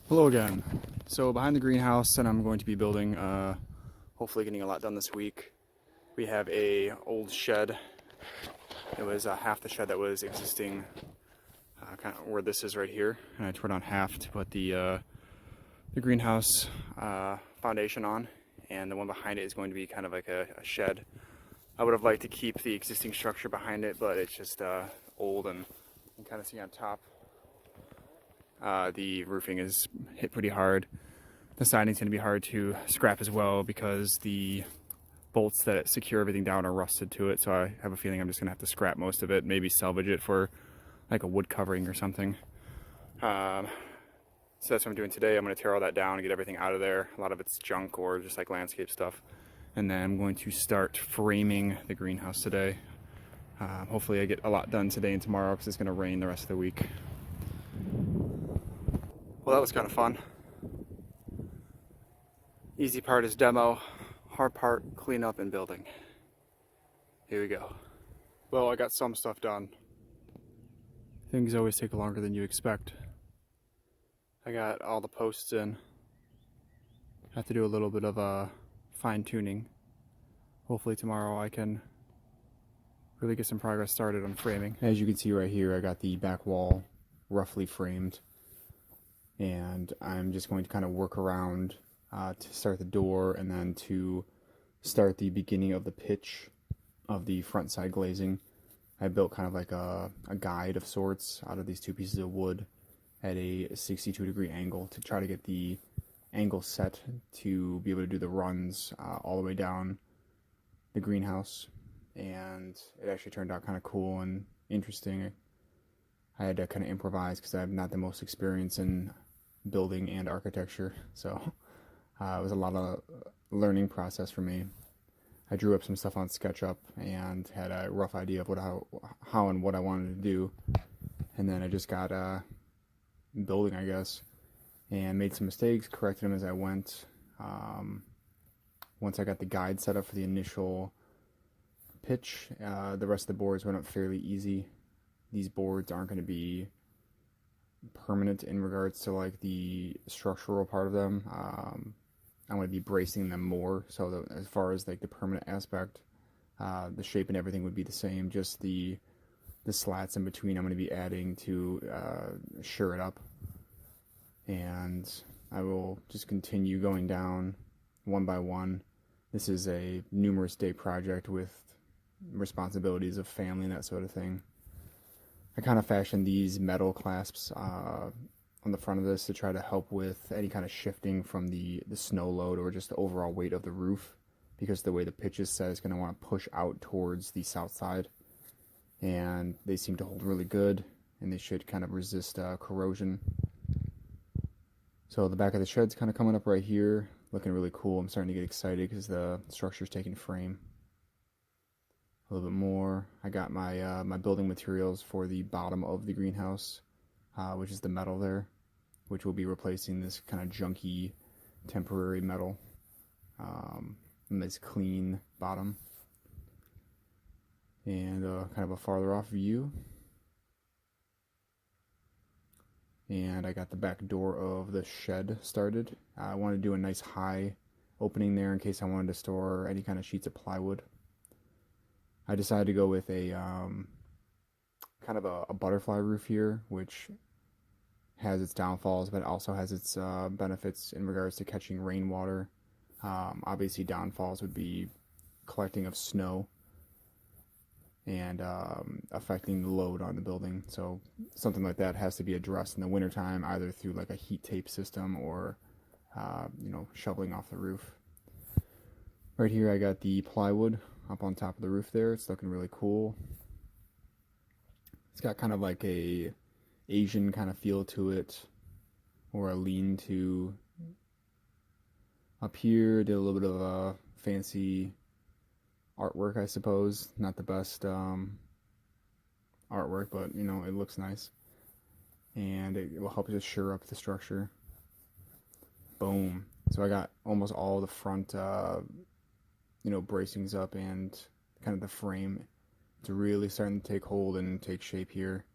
Hello again. So behind the greenhouse that I'm going to be building, hopefully getting a lot done this week, we have a old shed. It was half the shed that was existing kind of where this is right here, and I tore down half to put the greenhouse foundation on, and the one behind it is going to be kind of like a shed. I would have liked to keep the existing structure behind it, but it's just old, and you can kind of see on top the roofing is hit pretty hard. The siding's going to be hard to scrap as well because the bolts that secure everything down are rusted to it, so I have a feeling I'm just going to have to scrap most of it, maybe salvage it for like a wood covering or something. So that's what I'm doing today. I'm going to tear all that down and get everything out of there. A lot of it's junk or just like landscape stuff. And then I'm going to start framing the greenhouse today. Hopefully I get a lot done today and tomorrow because it's going to rain the rest of the week. Well, that was kind of fun. Easy part is demo, hard part clean up and building. Here we go. Well, I got some stuff done. Things always take longer than you expect. I got all the posts in. I have to do a little bit of fine tuning. Hopefully tomorrow I can really get some progress started on framing. As you can see right here, I got the back wall roughly framed. And I'm just going to kind of work around to start the door and then to start the beginning of the pitch of the front side glazing. I built kind of like a guide of sorts out of these two pieces of wood at a 62-degree angle to try to get the angle set to be able to do the runs all the way down the greenhouse. And it actually turned out kind of cool and interesting. I had to kind of improvise because I have not the most experience in building and architecture, so it was a lot of learning process for me. I drew up some stuff on SketchUp and had a rough idea of how and what I wanted to do, and then I just got building, I guess, and made some mistakes, corrected them as I went. Once I got the guide set up for the initial pitch, the rest of the boards went up fairly easy. These boards aren't going to be permanent in regards to like the structural part of them. I'm going to be bracing them more, so that as far as like the permanent aspect, the shape and everything would be the same. Just the slats in between I'm going to be adding to sure it up, and I will just continue going down one by one. This is a numerous day project with responsibilities of family and that sort of thing. I kind of fashioned these metal clasps on the front of this to try to help with any kind of shifting from the snow load or just the overall weight of the roof, because the way the pitch is set is going to want to push out towards the south side, and they seem to hold really good, and they should kind of resist corrosion. So the back of the shed's kind of coming up right here, looking really cool. I'm starting to get excited because the structure's taking frame. A little bit more. I got my my building materials for the bottom of the greenhouse, which is the metal there, which will be replacing this kind of junky temporary metal. Nice clean bottom. And kind of a farther off view. And I got the back door of the shed started. I want to do a nice high opening there in case I wanted to store any kind of sheets of plywood. I decided to go with a kind of a butterfly roof here, which has its downfalls, but also has its benefits in regards to catching rainwater. Obviously, downfalls would be collecting of snow and affecting the load on the building. So something like that has to be addressed in the wintertime, either through like a heat tape system or shoveling off the roof. Right here I got the plywood up on top of the roof there. It's looking really cool. It's got kind of like a Asian kind of feel to it, or a lean-to. Up here, did a little bit of a fancy artwork, I suppose. Not the best artwork, but it looks nice, and it will help just sure up the structure. Boom. So I got almost all the front bracings up and kind of the frame. It's really starting to take hold and take shape here.